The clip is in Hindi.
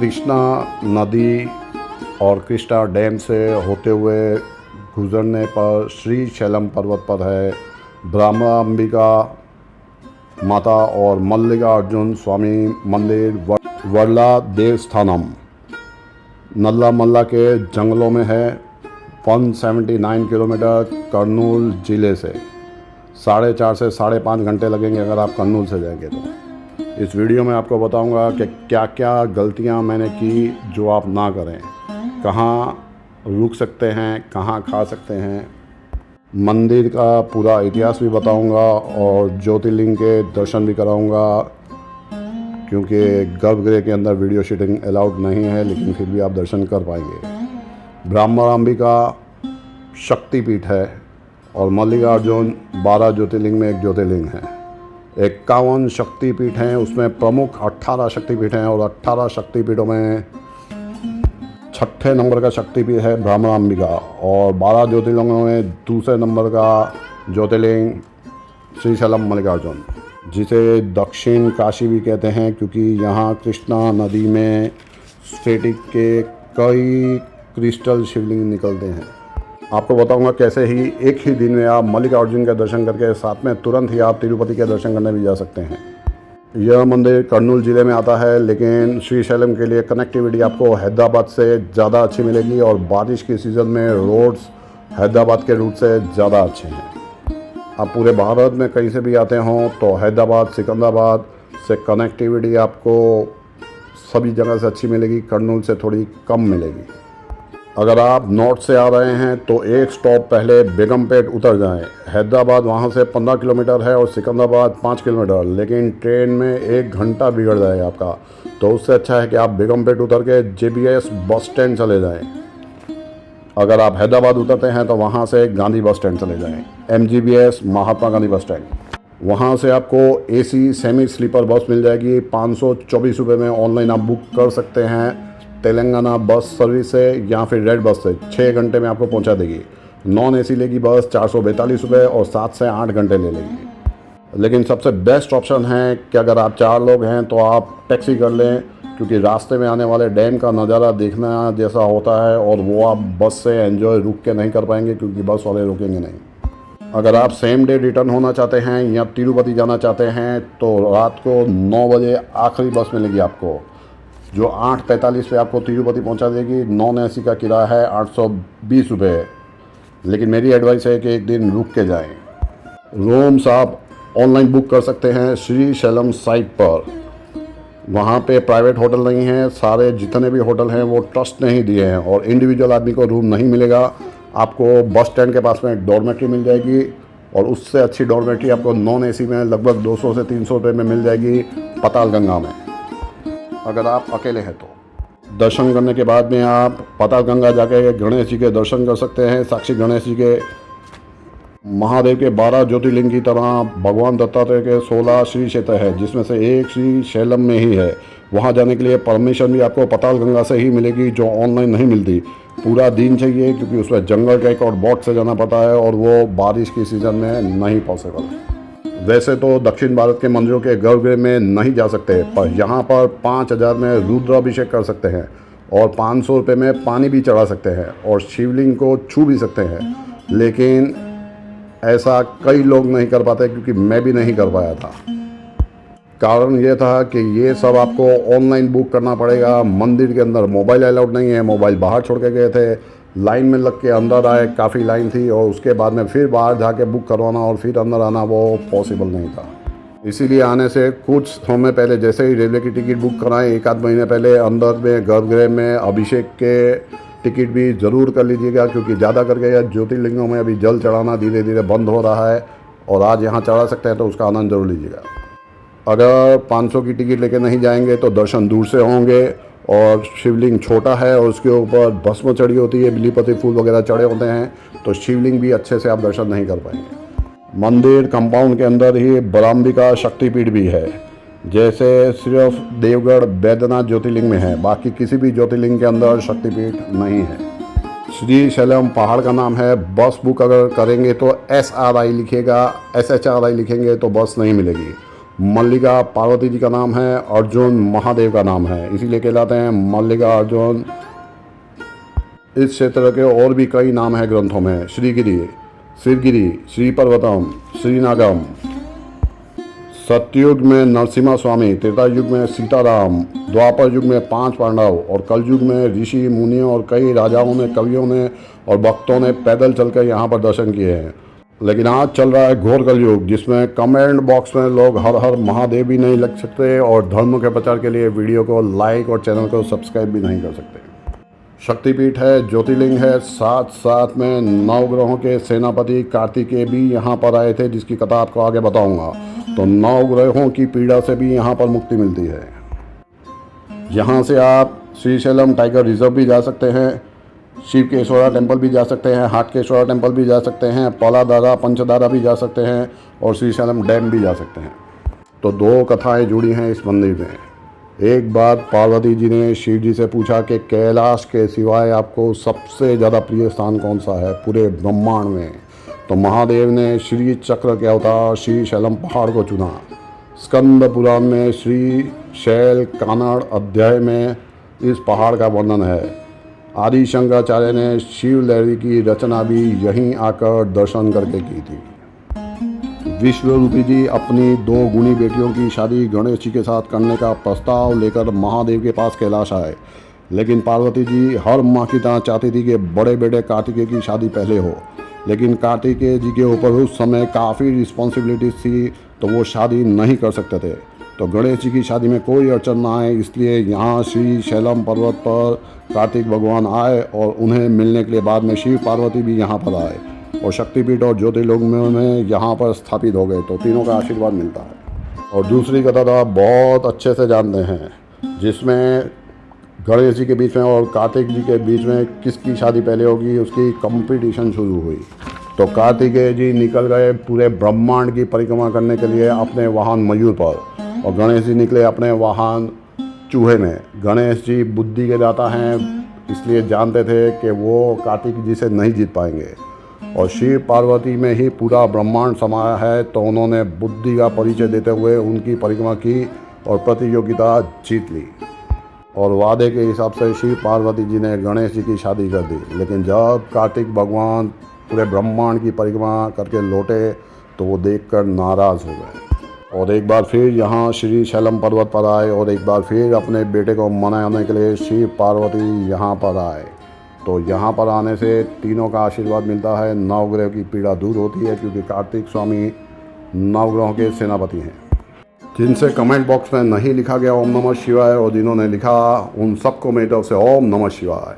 कृष्णा नदी और कृष्णा डैम से होते हुए गुजरने पर श्री शैलम पर्वत पर है ब्रह्मांबिका माता और मल्लिकार्जुन स्वामी मंदिर वर्ला देवस्थानम नल्ला मल्ला के जंगलों में है। 179 किलोमीटर कर्नूल ज़िले से 4.5 से 5.5 घंटे लगेंगे अगर आप कर्नूल से जाएंगे तो। इस वीडियो में आपको बताऊंगा कि क्या क्या गलतियां मैंने की जो आप ना करें, कहाँ रुक सकते हैं, कहाँ खा सकते हैं, मंदिर का पूरा इतिहास भी बताऊंगा और ज्योतिर्लिंग के दर्शन भी कराऊंगा, क्योंकि गर्भगृह के अंदर वीडियो शूटिंग अलाउड नहीं है, लेकिन फिर भी आप दर्शन कर पाएंगे। ब्रह्मांबिका शक्तिपीठ है और मल्लिकार्जुन 12 ज्योतिर्लिंग में एक ज्योतिर्लिंग है। 51 शक्तिपीठ हैं, उसमें प्रमुख 18 शक्तिपीठ हैं और 18 शक्तिपीठों में 6ठे नंबर का शक्तिपीठ है ब्रह्मांबिका और 12 ज्योतिर्लिंगों में दूसरे नंबर का ज्योतिर्लिंग श्री शैलम मल्लिकार्जुन, जिसे दक्षिण काशी भी कहते हैं, क्योंकि यहाँ कृष्णा नदी में स्फटिक के कई क्रिस्टल शिवलिंग निकलते हैं। आपको बताऊंगा कैसे ही एक ही दिन में आप मल्लिकार्जुन के दर्शन करके साथ में तुरंत ही आप तिरुपति के दर्शन करने भी जा सकते हैं। यह मंदिर कर्नूल ज़िले में आता है, लेकिन श्री शैलम के लिए कनेक्टिविटी आपको हैदराबाद से ज़्यादा अच्छी मिलेगी और बारिश के सीज़न में रोड्स हैदराबाद के रूट से ज़्यादा अच्छे हैं। आप पूरे भारत में कहीं से भी आते हों तो हैदराबाद सिकंदराबाद से कनेक्टिविटी आपको सभी जगह से अच्छी मिलेगी, कर्नूल से थोड़ी कम मिलेगी। अगर आप नॉर्थ से आ रहे हैं तो एक स्टॉप पहले बेगमपेट उतर जाएं। हैदराबाद वहां से 15 किलोमीटर है और सिकंदराबाद 5 किलोमीटर, लेकिन ट्रेन में 1 घंटा बिगड़ जाएगा आपका। तो उससे अच्छा है कि आप बेगमपेट उतर के JBS बस स्टैंड चले जाएं। अगर आप हैदराबाद उतरते हैं तो वहाँ से गांधी बस स्टैंड चले जाएं, MGBS Mahatma Gandhi bus stand. वहाँ से आपको AC सेमी स्लीपर बस मिल जाएगी, 524 रुपये में ऑनलाइन आप बुक कर सकते हैं। तेलंगाना बस सर्विस से या फिर रेड बस से 6 घंटे में आपको पहुँचा देगी। नॉन AC लेगी बस 442 रुपये और 7 से 8 घंटे ले लेगी। लेकिन सबसे बेस्ट ऑप्शन है कि अगर आप 4 लोग हैं तो आप टैक्सी कर लें, क्योंकि रास्ते में आने वाले डैम का नज़ारा देखना जैसा होता है और वो आप बस से एंजॉय रुक के नहीं कर पाएंगे, क्योंकि बस वाले रुकेंगे नहीं। अगर आप सेम डे रिटर्न होना चाहते हैं या तिरुपति जाना चाहते हैं तो रात को 9 बजे आखिरी बस मिलेगी आपको, जो 8:45 पे आपको तिरुपति पहुंचा देगी। नॉन AC का किराया है 820 रुपये, लेकिन मेरी एडवाइस है कि एक दिन रुक के जाएं। रूम्स आप ऑनलाइन बुक कर सकते हैं श्री शैलम साइट पर। वहाँ पे प्राइवेट होटल नहीं है, सारे जितने भी होटल हैं वो ट्रस्ट ने ही दिए हैं और इंडिविजुअल आदमी को रूम नहीं मिलेगा। आपको बस स्टैंड के पास में एक डॉर्मेट्री मिल जाएगी और उससे अच्छी डॉर्मेट्री आपको नॉन AC में लगभग 200 से 300 रुपये में मिल जाएगी पाताल गंगा में, अगर आप अकेले हैं तो। दर्शन करने के बाद में आप पाताल गंगा जाके गणेश जी के दर्शन कर सकते हैं। साक्षी गणेश जी के महादेव के 12 ज्योतिर्लिंग की तरह भगवान दत्तात्रेय के 16 श्री क्षेत्र है, जिसमें से एक श्री शैलम में ही है। वहां जाने के लिए परमिशन भी आपको पाताल गंगा से ही मिलेगी, जो ऑनलाइन नहीं मिलती। पूरा दिन चाहिए, क्योंकि उसमें जंगल ट्रैक और बोट से जाना पड़ता है और वो बारिश की सीज़न में नहीं पॉसिबल है। वैसे तो दक्षिण भारत के मंदिरों के गर्भगृह में नहीं जा सकते, पर यहाँ पर 5000 में रुद्राभिषेक कर सकते हैं और 500 रुपये में पानी भी चढ़ा सकते हैं और शिवलिंग को छू भी सकते हैं। लेकिन ऐसा कई लोग नहीं कर पाते, क्योंकि मैं भी नहीं कर पाया था। कारण ये था कि ये सब आपको ऑनलाइन बुक करना पड़ेगा। मंदिर के अंदर मोबाइल अलाउड नहीं है, मोबाइल बाहर छोड़ के गए थे। लाइन में लग के अंदर आए, काफ़ी लाइन थी और उसके बाद में फिर बाहर जाके बुक करवाना और फिर अंदर आना वो पॉसिबल नहीं था। इसीलिए आने से कुछ समय पहले, जैसे ही रेलवे की टिकट बुक कराएं 1-8 महीने पहले, अंदर में गर्भगृह में अभिषेक के टिकट भी ज़रूर कर लीजिएगा, क्योंकि ज़्यादा करके यह ज्योतिर्लिंगों में अभी जल चढ़ाना धीरे धीरे बंद हो रहा है और आज यहाँ चढ़ा सकते हैं तो उसका आनंद जरूर लीजिएगा। अगर 500 की टिकट लेके नहीं जाएंगे तो दर्शन दूर से होंगे और शिवलिंग छोटा है और उसके ऊपर भस्म चढ़ी होती है, बिलीपति फूल वगैरह चढ़े होते हैं, तो शिवलिंग भी अच्छे से आप दर्शन नहीं कर पाएंगे। मंदिर कंपाउंड के अंदर ही ब्रह्मांबिका शक्तिपीठ भी है, जैसे सिर्फ देवगढ़ बैद्यनाथ ज्योतिर्लिंग में है, बाकी किसी भी ज्योतिर्लिंग के अंदर शक्तिपीठ नहीं है। श्री शैलम पहाड़ का नाम है। बस बुक अगर करेंगे तो SRI लिखेगा, SHRI लिखेंगे तो बस नहीं मिलेगी। मल्लिका पार्वती जी का नाम है, अर्जुन महादेव का नाम है, इसीलिए कहलाते हैं मल्लिका अर्जुन। इस क्षेत्र के और भी कई नाम हैं ग्रंथों में, श्रीगिरी, शिवगिरी, श्री पर्वतम, श्रीनागम। सतयुग में नरसिम्हा स्वामी, त्रेता युग में सीताराम, द्वापर युग में 5 पांडव और कल युग में ऋषि मुनियों और कई राजाओं ने, कवियों ने और भक्तों ने पैदल चलकर यहाँ पर दर्शन किए हैं। लेकिन आज चल रहा है घोर कलयुग, जिसमें कमेंट बॉक्स में लोग हर हर महादेव भी नहीं लिख सकते और धर्म के प्रचार के लिए वीडियो को लाइक और चैनल को सब्सक्राइब भी नहीं कर सकते। शक्तिपीठ है, ज्योतिर्लिंग है, साथ साथ में नवग्रहों के सेनापति कार्तिकेय भी यहाँ पर आए थे, जिसकी कथा आपको आगे बताऊंगा। तो नवग्रहों की पीड़ा से भी यहाँ पर मुक्ति मिलती है। यहाँ से आप श्रीशैलम टाइगर रिजर्व भी जा सकते हैं, शिव केशवरा टेम्पल भी जा सकते हैं, हाटकेश्वरा टेम्पल भी जा सकते हैं, पौलाधारा पंचधारा भी जा सकते हैं और श्रीशैलम डैम भी जा सकते हैं। तो 2 कथाएं जुड़ी हैं इस मंदिर में। एक बार पार्वती जी ने शिव जी से पूछा कि कैलाश के सिवाय आपको सबसे ज़्यादा प्रिय स्थान कौन सा है पूरे ब्रह्मांड में। तो महादेव ने श्री चक्र के अवतार श्रीशैलम पहाड़ को चुना। स्कंद पुराण में श्री शैल कानड़ अध्याय में इस पहाड़ का वर्णन है। आदि शंकराचार्य ने शिव लहरी की रचना भी यहीं आकर दर्शन करके की थी। विश्वरूपी जी अपनी 2 गुणी बेटियों की शादी गणेश जी के साथ करने का प्रस्ताव लेकर महादेव के पास कैलाश आए, लेकिन पार्वती जी हर माँ की तरह चाहती थी कि बड़े बेटे कार्तिकेय की शादी पहले हो, लेकिन कार्तिकेय जी के ऊपर उस समय काफ़ी रिस्पॉन्सिबिलिटीज थी, तो वो शादी नहीं कर सकते थे। तो गणेश जी की शादी में कोई अड़चन ना आए, इसलिए यहाँ श्री शैलम पर्वत पर कार्तिक भगवान आए और उन्हें मिलने के लिए बाद में शिव पार्वती भी यहाँ पर आए और शक्तिपीठ और ज्योतिर्लिंग में यहाँ पर स्थापित हो गए। तो तीनों का आशीर्वाद मिलता है। और दूसरी कथा तो आप बहुत अच्छे से जानते हैं, जिसमें गणेश जी के बीच में और कार्तिक जी के बीच में किसकी शादी पहले होगी उसकी कंपटीशन शुरू हुई। तो कार्तिकेय जी निकल गए पूरे ब्रह्मांड की परिक्रमा करने के लिए अपने वाहन मयूर पर, और गणेश जी निकले अपने वाहन चूहे में। गणेश जी बुद्धि के दाता हैं, इसलिए जानते थे कि वो कार्तिक जी से नहीं जीत पाएंगे और शिव पार्वती में ही पूरा ब्रह्मांड समाया है। तो उन्होंने बुद्धि का परिचय देते हुए उनकी परिक्रमा की और प्रतियोगिता जीत ली। और वादे के हिसाब से शिव पार्वती जी ने गणेश जी की शादी कर दी। लेकिन जब कार्तिक भगवान पूरे ब्रह्मांड की परिक्रमा करके लौटे तो वो देखकर नाराज़ हो गए और एक बार फिर यहाँ श्री शैलम पर्वत पर आए और एक बार फिर अपने बेटे को मनाने के लिए शिव पार्वती यहाँ पर आए। तो यहाँ पर आने से तीनों का आशीर्वाद मिलता है, नवग्रह की पीड़ा दूर होती है, क्योंकि कार्तिक स्वामी नवग्रहों के सेनापति हैं। जिनसे कमेंट बॉक्स में नहीं लिखा गया ओम नमः शिवाय और जिन्होंने लिखा उन सबको मेरी तरफ से ओम नमः शिवाय।